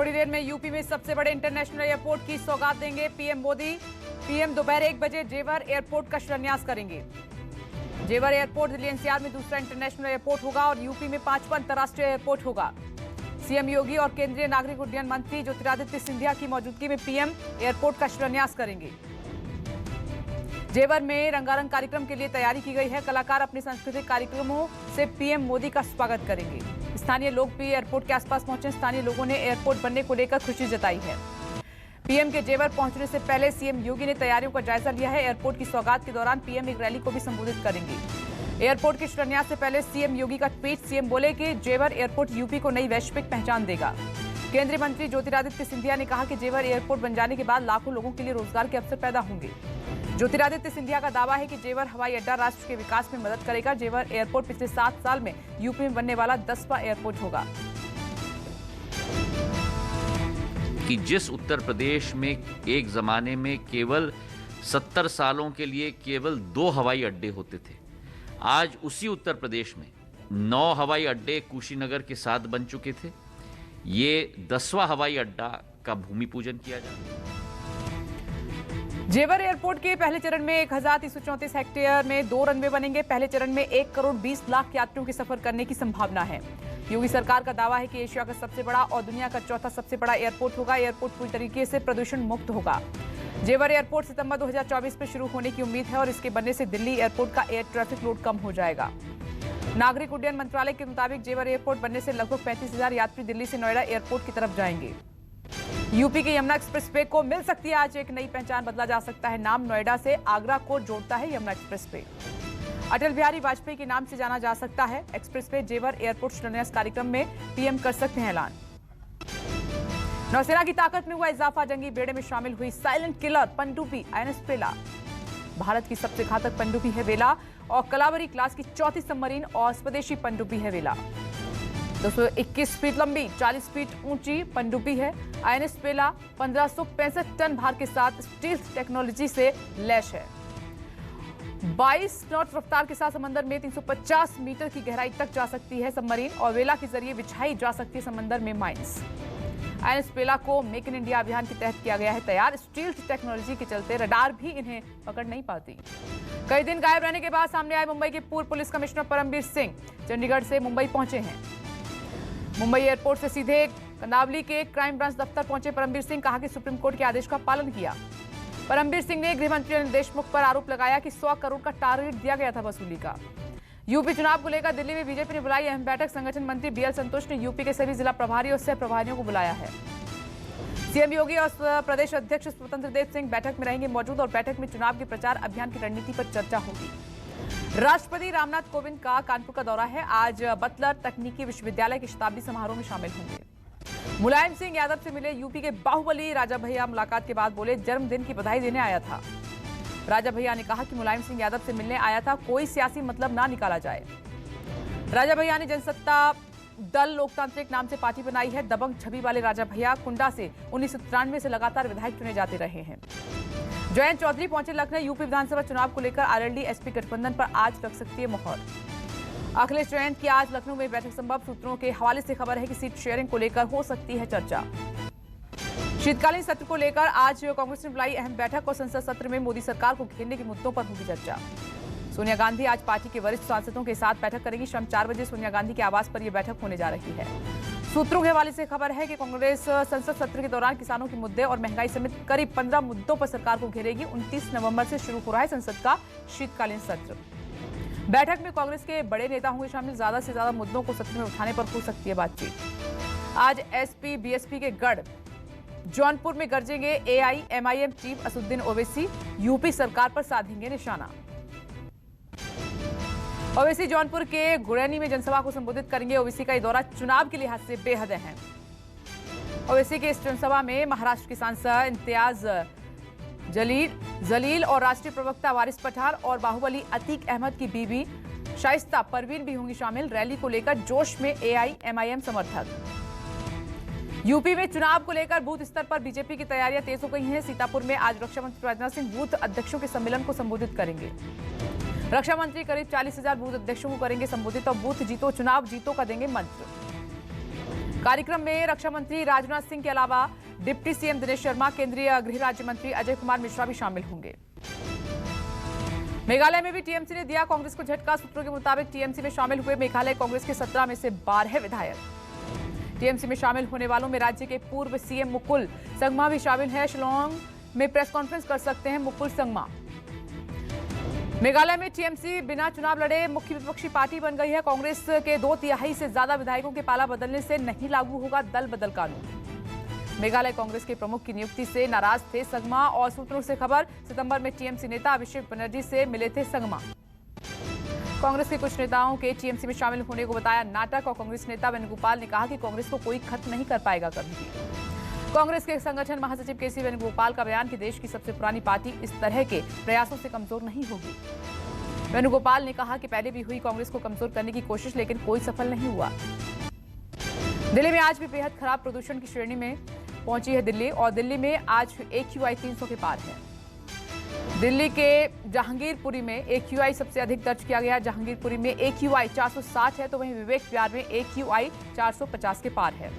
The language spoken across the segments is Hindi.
थोड़ी देर में यूपी में सबसे बड़े इंटरनेशनल एयरपोर्ट की सौगात देंगे पीएम मोदी। पीएम दोपहर 1 बजे जेवर एयरपोर्ट का शिलान्यास करेंगे। जेवर एयरपोर्ट दिल्ली एनसीआर में दूसरा इंटरनेशनल एयरपोर्ट होगा और यूपी में 5वां अंतर्राष्ट्रीय एयरपोर्ट होगा। सीएम योगी और केंद्रीय नागरिक उड्डयन मंत्री ज्योतिरादित्य सिंधिया की मौजूदगी में पीएम एयरपोर्ट का शिलान्यास करेंगे। जेवर में रंगारंग कार्यक्रम के लिए तैयारी की गई है। कलाकार अपने सांस्कृतिक कार्यक्रमों से पीएम मोदी का स्वागत करेंगे। स्थानीय लोग भी एयरपोर्ट के आसपास पहुंचे। स्थानीय लोगों ने एयरपोर्ट बनने को लेकर खुशी जताई है। पीएम के जेवर पहुंचने से पहले सीएम योगी ने तैयारियों का जायजा लिया है। एयरपोर्ट की सौगात के दौरान पीएम एक रैली को भी संबोधित करेंगे। एयरपोर्ट के शिलान्यास से पहले सीएम योगी का ट्वीट। सीएम बोले कि जेवर एयरपोर्ट यूपी को नई वैश्विक पहचान देगा। केंद्रीय मंत्री ज्योतिरादित्य सिंधिया ने कहा कि जेवर एयरपोर्ट बन जाने के बाद लाखों लोगों के लिए रोजगार के अवसर पैदा होंगे। ज्योतिरादित्य सिंधिया का दावा है कि जेवर हवाई अड्डा राष्ट्र के विकास में मदद करेगा। जेवर एयरपोर्ट पिछले 7 साल में यूपी में बनने वाला 10वां एयरपोर्ट होगा। कि जिस उत्तर प्रदेश में एक जमाने में केवल 70 सालों के लिए केवल 2 हवाई अड्डे होते थे, आज उसी उत्तर प्रदेश में 9 हवाई अड्डे कुशीनगर के साथ बन चुके थे। ये 10वां हवाई अड्डा का भूमि पूजन किया जाएगा। जेवर एयरपोर्ट के पहले चरण में 1334 हेक्टेयर में 2 रनवे बनेंगे। पहले चरण में 1 करोड़ 20 लाख यात्रियों के सफर करने की संभावना है। योगी सरकार का दावा है कि एशिया का सबसे बड़ा और दुनिया का चौथा सबसे बड़ा एयरपोर्ट होगा। एयरपोर्ट पूरी तरीके से प्रदूषण मुक्त होगा। जेवर एयरपोर्ट सितंबर 2024 में शुरू होने की उम्मीद है और इसके बनने से दिल्ली एयरपोर्ट का एयर ट्रैफिक लोड कम हो जाएगा। नागरिक उड्डयन मंत्रालय के मुताबिक जेवर एयरपोर्ट बनने से लगभग 35,000 यात्री दिल्ली से नोएडा एयरपोर्ट की तरफ जाएंगे। यूपी के यमुना एक्सप्रेसवे को मिल सकती है आज एक नई पहचान। बदला जा सकता है नाम। नोएडा से आगरा को जोड़ता है यमुना एक्सप्रेसवे। अटल बिहारी वाजपेयी के नाम से जाना जा सकता है एक्सप्रेसवे। जेवर एयरपोर्ट शिलान्यास कार्यक्रम में पीएम कर सकते हैं ऐलान। नौसेना की ताकत में हुआ इजाफा। जंगी बेड़े में शामिल हुई साइलेंट किलर पनडुब्बी INS वेला। भारत की सबसे घातक पनडुब्बी है वेला और कलावरी क्लास की चौथी सबमरीन और स्वदेशी पनडुब्बी है वेला। 221 फीट लंबी 40 फीट ऊंची पनडुब्बी है। INS वेला 1565 टन भार के साथ स्टील्थ टेक्नोलॉजी से लैस है। 22 नॉट रफ्तार के साथ समंदर में 350 मीटर की गहराई तक जा सकती है सबमरीन और वेला के जरिए बिछाई जा सकती है समंदर में माइंस। INS वेला को मेक इन इंडिया अभियान के तहत किया गया है तैयार। स्टील्थ टेक्नोलॉजी के चलते रडार भी इन्हें पकड़ नहीं पाती। कई दिन गायब रहने के बाद सामने आए मुंबई के पूर्व पुलिस कमिश्नर परमबीर सिंह। चंडीगढ़ से मुंबई पहुंचे हैं। मुंबई एयरपोर्ट से सीधे कंदावली के क्राइम ब्रांच दफ्तर पहुंचे परमबीर सिंह। कहा कि सुप्रीम कोर्ट के आदेश का पालन किया। परमबीर सिंह ने गृह मंत्री अनिल देशमुख पर आरोप लगाया कि 100 करोड़ का टारगेट दिया गया था वसूली का। यूपी चुनाव को लेकर दिल्ली में बीजेपी ने बुलाई अहम बैठक। संगठन मंत्री BL संतोष ने यूपी के सभी जिला प्रभारी और सह प्रभारियों को बुलाया है। सीएम योगी और प्रदेश अध्यक्ष स्वतंत्र देव सिंह बैठक में रहेंगे मौजूद और बैठक में चुनाव के प्रचार अभियान की रणनीति पर चर्चा होगी। राष्ट्रपति रामनाथ कोविंद का कानपुर का दौरा है। आज बतलर तकनीकी विश्वविद्यालय के शताब्दी समारोह में शामिल होंगे। मुलायम सिंह यादव से मिले यूपी के बाहुबली राजा भैया। मुलाकात के बाद बोले जन्मदिन की बधाई देने आया था। राजा भैया ने कहा कि मुलायम सिंह यादव से मिलने आया था, कोई सियासी मतलब ना निकाला जाए। राजा भैया ने जनसत्ता दल लोकतांत्रिक नाम से पार्टी बनाई है। दबंग छवि वाले राजा भैया कुंडा से 1993 से लगातार विधायक चुने जाते रहे हैं। जयंत चौधरी पहुंचे लखनऊ। यूपी विधानसभा चुनाव को लेकर RLD SP गठबंधन पर आज लग सकती है मुहर। अखिलेश जयंत की आज लखनऊ में बैठक संभव। सूत्रों के हवाले से खबर है कि सीट शेयरिंग को लेकर हो सकती है चर्चा। शीतकालीन सत्र को लेकर आज कांग्रेस ने बुलाई अहम बैठक और संसद सत्र में मोदी सरकार को घेरने के मुद्दों पर होगी चर्चा। सोनिया गांधी आज पार्टी के वरिष्ठ सांसदों के साथ बैठक करेंगी। शाम 4 बजे सोनिया गांधी के आवास पर यह बैठक होने जा रही है। सूत्रों के हवाले से खबर है कि कांग्रेस संसद सत्र के दौरान किसानों के मुद्दे और महंगाई समेत करीब 15 मुद्दों पर सरकार को घेरेगी। 29 नवंबर से शुरू हो रहा है संसद का शीतकालीन सत्र। बैठक में कांग्रेस के बड़े नेता होंगे शामिल। ज्यादा से ज्यादा मुद्दों को सत्र में उठाने पर हो सकती है बातचीत। आज SP BSP के गढ़ जौनपुर में गरजेंगे AIMIM chief Asaduddin Owaisi. UP सरकार पर साधेंगे निशाना। ओवैसी जौनपुर के गुरैनी में जनसभा को संबोधित करेंगे। ओवैसी का ये दौरा चुनाव के लिहाज से बेहद अहम। ओवैसी के इस जनसभा में महाराष्ट्र के सांसद इम्तियाज जलील और राष्ट्रीय प्रवक्ता वारिस पठार और बाहुबली अतीक अहमद की बीवी शाइस्ता परवीन भी होंगी शामिल। रैली को लेकर जोश में AIMIM समर्थक। यूपी में चुनाव को लेकर बूथ स्तर पर बीजेपी की तैयारियां तेज हो गई हैं। सीतापुर में आज रक्षा मंत्री राजनाथ सिंह बूथ अध्यक्षों के सम्मेलन को संबोधित करेंगे। रक्षा मंत्री करीब 40,000 बूथ अध्यक्षों को करेंगे संबोधित और बूथ जीतो चुनाव जीतो का देंगे मंत्र। कार्यक्रम में रक्षा मंत्री राजनाथ सिंह के अलावा डिप्टी सीएम दिनेश शर्मा, केंद्रीय गृह राज्य मंत्री अजय कुमार मिश्रा भी शामिल होंगे। मेघालय में भी टीएमसी ने दिया कांग्रेस को झटका। सूत्रों के मुताबिक टीएमसी में शामिल हुए मेघालय कांग्रेस के 17 में से 12 विधायक। टीएमसी में शामिल होने वालों में राज्य के पूर्व सीएम मुकुल संगमा भी शामिल है। शिलोंग में प्रेस कॉन्फ्रेंस कर सकते हैं मुकुल संगमा। मेघालय में टीएमसी बिना चुनाव लड़े मुख्य विपक्षी पार्टी बन गई है। कांग्रेस के 2/3 से ज्यादा विधायकों के पाला बदलने से नहीं लागू होगा दल बदल कानून। मेघालय कांग्रेस के प्रमुख की नियुक्ति से नाराज थे संगमा और सूत्रों से खबर सितंबर में टीएमसी नेता अभिषेक बनर्जी से मिले थे संगमा। कांग्रेस के कुछ नेताओं के टीएमसी में शामिल होने को बताया नाटक और कांग्रेस नेता वेणुगोपाल ने कहा कि कांग्रेस को कोई खत्म नहीं कर पाएगा कभी भी। कांग्रेस के संगठन महासचिव केसी वेणुगोपाल का बयान कि देश की सबसे पुरानी पार्टी इस तरह के प्रयासों से कमजोर नहीं होगी। वेणुगोपाल ने कहा कि पहले भी हुई कांग्रेस को कमजोर करने की कोशिश, लेकिन कोई सफल नहीं हुआ। दिल्ली में आज भी बेहद खराब प्रदूषण की श्रेणी में पहुंची है दिल्ली, और दिल्ली में आज AQI 300 के पार है। दिल्ली के जहांगीरपुरी में AQI सबसे अधिक दर्ज किया गया। जहांगीरपुरी में AQI 460 है, तो वहीं विवेक विहार में AQI 450 के पार है।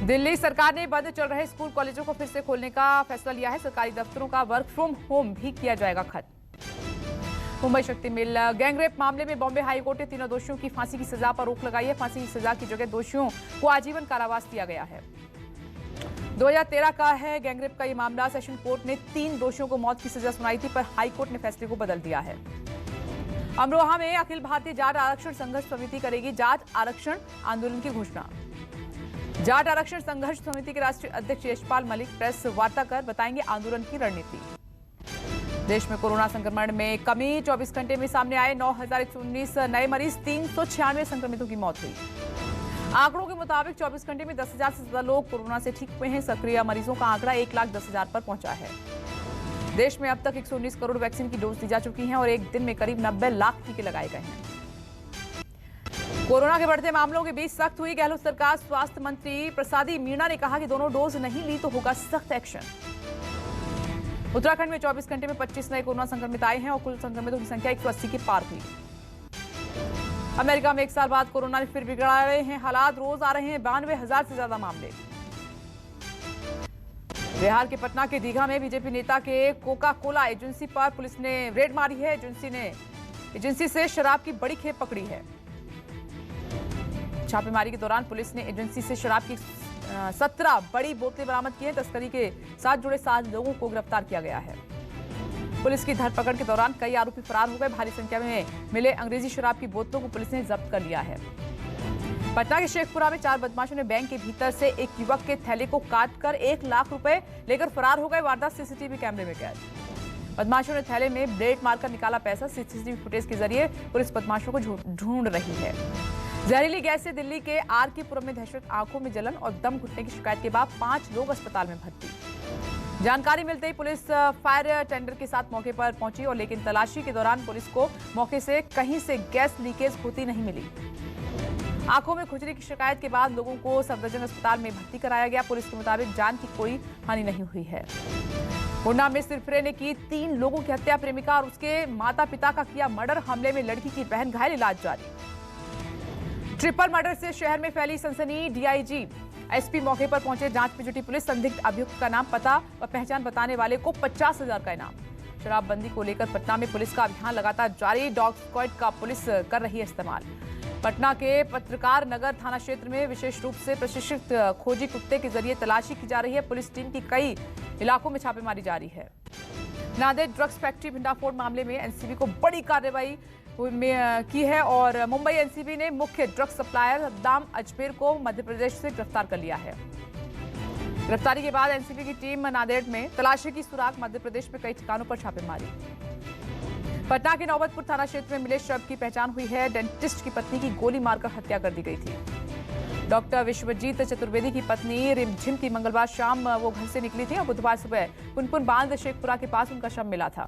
दिल्ली सरकार ने बंद चल रहे स्कूल कॉलेजों को फिर से खोलने का फैसला लिया है। सरकारी दफ्तरों का वर्क फ्रॉम होम भी किया जाएगा खत्म। मुंबई शक्ति मिल गैंगरेप मामले में बॉम्बे हाईकोर्ट ने तीनों दोषियों की फांसी की सजा पर रोक लगाई है। फांसी की सजा की जगह दोषियों को आजीवन कारावास दिया गया है। 2013 का है गैंगरेप का ये मामला। सेशन कोर्ट ने 3 दोषियों को मौत की सजा सुनाई थी, पर हाईकोर्ट ने फैसले को बदल दिया है। अमरोहा में अखिल भारतीय जाट आरक्षण संघर्ष समिति करेगी जाट आरक्षण आंदोलन की घोषणा। जाट आरक्षण संघर्ष समिति के राष्ट्रीय अध्यक्ष यशपाल मलिक प्रेस वार्ता कर बताएंगे आंदोलन की रणनीति। देश में कोरोना संक्रमण में कमी, 24 घंटे में सामने आए 9,119 नए मरीज, 396 संक्रमितों की मौत हुई। आंकड़ों के मुताबिक 24 घंटे में 10,000 से ज्यादा लोग कोरोना से ठीक हुए हैं। सक्रिय मरीजों का आंकड़ा 1,10,000 पर पहुंचा है। देश में अब तक 119 करोड़ वैक्सीन की डोज दी जा चुकी हैं और एक दिन में करीब 90 लाख टीके लगाए गए हैं। कोरोना के बढ़ते मामलों के बीच सख्त हुई गहलोत सरकार। स्वास्थ्य मंत्री प्रसादी मीणा ने कहा कि दोनों डोज नहीं ली तो होगा सख्त एक्शन। उत्तराखंड में 24 घंटे में 25 नए कोरोना संक्रमित आए हैं और कुल संक्रमितों की संख्या 180 के पार हुई। अमेरिका में 1 साल बाद कोरोना ने फिर बिगड़ा रहे हैं हालात। रोज आ रहे हैं 92,000 से ज्यादा मामले। बिहार के पटना के दीघा में बीजेपी नेता के कोका कोला एजेंसी पर पुलिस ने रेड मारी है। एजेंसी से शराब की बड़ी खेप पकड़ी है। छापेमारी के दौरान पुलिस ने एजेंसी से शराब की 17 बड़ी बोतलें बरामद की हैं। तस्करी के साथ जुड़े 7 लोगों को गिरफ्तार किया गया है। पुलिस की धरपकड़ के दौरान कई आरोपी फरार हो गए। भारी संख्या में मिले अंग्रेजी शराब की बोतलों को पुलिस ने जब्त कर लिया है। पटना के शेखपुरा में 4 बदमाशों ने बैंक के भीतर से एक युवक के थैले को काटकर 1 लाख रुपए लेकर फरार हो गए। वारदात सीसीटीवी कैमरे में कैद। बदमाशों ने थैले में ब्लेड मारकर निकाला पैसा। सीसीटीवी फुटेज के जरिए पुलिस बदमाशों को ढूंढ रही है। जहरीली गैस से दिल्ली के RK-पुरम में दहशत, आंखों में जलन और दम घुटने की शिकायत के बाद 5 लोग अस्पताल में भर्ती। जानकारी मिलते ही पुलिस फायर टेंडर के साथ मौके पर पहुंची और लेकिन तलाशी के दौरान पुलिस को मौके से कहीं से गैस लीकेज होती नहीं मिली। आंखों में खुजली की शिकायत के बाद लोगों को सफदरजंग अस्पताल में भर्ती कराया गया। पुलिस के मुताबिक जान की कोई हानि नहीं हुई है। गुंडा में सिरफिरे ने की 3 लोगों की हत्या। प्रेमिका और उसके माता पिता का किया मर्डर। हमले में लड़की की बहन घायल, इलाज जारी। ट्रिपल मर्डर से शहर में फैली सनसनी। DIG SP मौके पर पहुंचे। जांच में जुटी पुलिस। संदिग्ध अभियुक्त का नाम, पता व पहचान बताने वाले को 50,000 का इनाम। शराबबंदी को लेकर पटना में पुलिस का अभियान लगातार जारी। डॉग स्क्वाड का पुलिस कर रही है इस्तेमाल। पटना के पत्रकार नगर थाना क्षेत्र में विशेष रूप से प्रशिक्षित खोजी कुत्ते के जरिए तलाशी की जा रही है। पुलिस टीम की कई इलाकों में छापेमारी जारी है। नांदेड़ ड्रग्स फैक्ट्री भंडाफोड़ मामले में NCB को बड़ी कार्रवाई की है और मुंबई NCB ने मुख्य ड्रग्स सप्लायर सद्दाम अजमेर को मध्य प्रदेश से गिरफ्तार कर लिया है। गिरफ्तारी के बाद NCB की टीम नांदेड़ में तलाशी की सुराग। मध्य प्रदेश में कई ठिकानों पर छापेमारी। पटना के नौबतपुर थाना क्षेत्र में मिले शव की पहचान हुई है। डेंटिस्ट की पत्नी की गोली मारकर हत्या कर दी गई थी। डॉक्टर विश्वजीत चतुर्वेदी की पत्नी रिमझिम की मंगलवार शाम वो घर से निकली थी और बुधवार सुबह पुनपुन बांध शेखपुरा के पास उनका शव मिला था।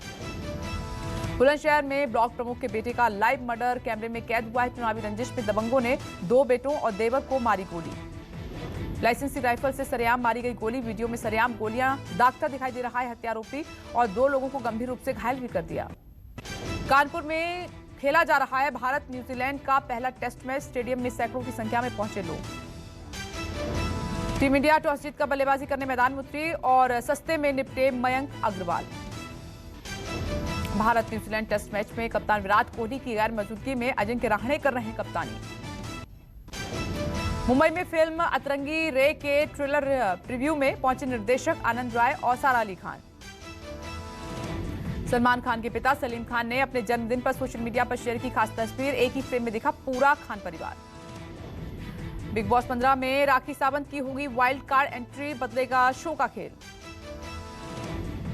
बुलंदशहर में ब्लॉक प्रमुख के बेटे का लाइव मर्डर कैमरे में कैद हुआ है। चुनावी रंजिश में दबंगों ने 2 बेटों और देवर को मारी गोली। लाइसेंसी राइफल से सरेआम मारी गई गोली। वीडियो में सरेआम गोलियां दागता दिखाई दे रहा है हत्यारोपी, और 2 लोगों को गंभीर रूप से घायल भी कर दिया। कानपुर में खेला जा रहा है भारत न्यूजीलैंड का पहला टेस्ट मैच। स्टेडियम में सैकड़ों की संख्या में पहुंचे लोग। टीम इंडिया टॉस जीतकर बल्लेबाजी करने मैदान में उतरी और सस्ते में निपटे Mayank Agarwal. Bharat New Zealand test match में कप्तान विराट कोहली की गैर मौजूदगी में अजिंक्य रहाणे कर रहे हैं कप्तानी। मुंबई में फिल्म अतरंगी रे के ट्रेलर प्रीव्यू में पहुंचे निर्देशक आनंद राय और सारा अली खान। सलमान खान के पिता सलीम खान ने अपने जन्मदिन पर सोशल मीडिया पर शेयर की खास तस्वीर। एक ही फ्रेम में दिखा पूरा खान परिवार। बिग बॉस 15 में राखी सावंत की होगी वाइल्ड कार्ड एंट्री, बदलेगा शो का खेल।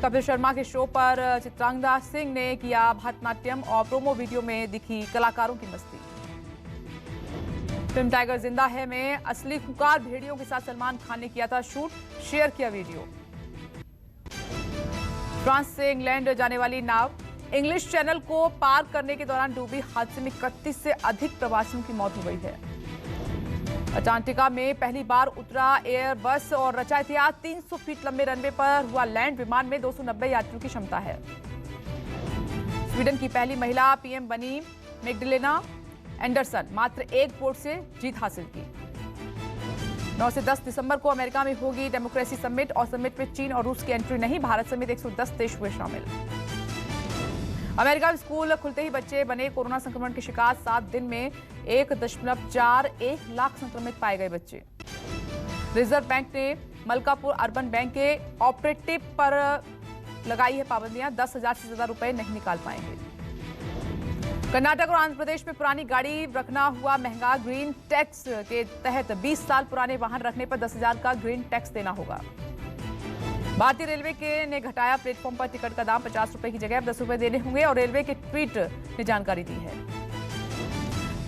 कपिल शर्मा के शो पर चित्रांगदा सिंह ने किया भरतनाट्यम और प्रोमो वीडियो में दिखी कलाकारों की मस्ती। फिल्म टाइगर जिंदा है में असली खुंखार भेड़ियों के साथ सलमान खान ने किया था शूट, शेयर किया वीडियो। फ्रांस से इंग्लैंड जाने वाली नाव इंग्लिश चैनल को पार करने के दौरान डूबी। हादसे में 31 से अधिक प्रवासियों की मौत हो गई है। अंटार्कटिका में पहली बार उतरा एयर बस और रचा इतिहास। 300 फीट लंबे रनवे पर हुआ लैंड। विमान में 290 यात्रियों की क्षमता है। स्वीडन की पहली महिला पीएम बनी मैग्डलेना एंडरसन, मात्र एक वोट से जीत हासिल की। 9 से 10 दिसंबर को अमेरिका में होगी डेमोक्रेसी समिट और समिट में चीन और रूस की एंट्री नहीं, भारत समेत 110 देश हुए शामिल। अमेरिका में स्कूल खुलते ही बच्चे बने कोरोना संक्रमण के शिकार। 7 दिन में 1.41 लाख संक्रमित पाए गए बच्चे। रिजर्व बैंक ने मलकापुर अर्बन बैंक के ऑपरेटिव पर लगाई है पाबंदियां। 10,000 से ज्यादा रुपए नहीं निकाल पाएंगे। कर्नाटक और आंध्र प्रदेश में पुरानी गाड़ी रखना हुआ महंगा। ग्रीन टैक्स के तहत 20 साल पुराने वाहन रखने पर 10,000 का ग्रीन टैक्स देना होगा। भारतीय रेलवे के ने घटाया प्लेटफॉर्म पर टिकट का दाम। 50 रुपए की जगह अब 10 रुपए देने होंगे और रेलवे के ट्वीट ने जानकारी दी है।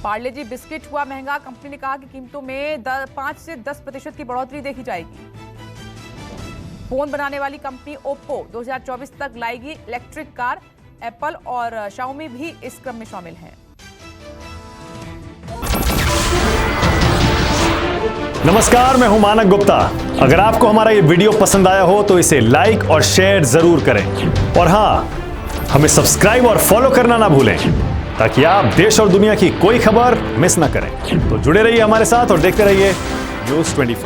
पार्ले जी बिस्किट हुआ महंगा। कंपनी ने कहा कि कीमतों में 5 से 10% की बढ़ोतरी देखी जाएगी। फोन बनाने वाली कंपनी ओप्पो 2024 तक लाएगी इलेक्ट्रिक कार। एप्पल और शाओमी भी इस क्रम में शामिल हैं। नमस्कार, मैं हूं मानक गुप्ता। अगर आपको हमारा ये वीडियो पसंद आया हो तो इसे लाइक और शेयर जरूर करें और हां, हमें सब्सक्राइब और फॉलो करना ना भूलें ताकि आप देश और दुनिया की कोई खबर मिस ना करें। तो जुड़े रहिए हमारे साथ और देखते रहिए न्यूज़ 24।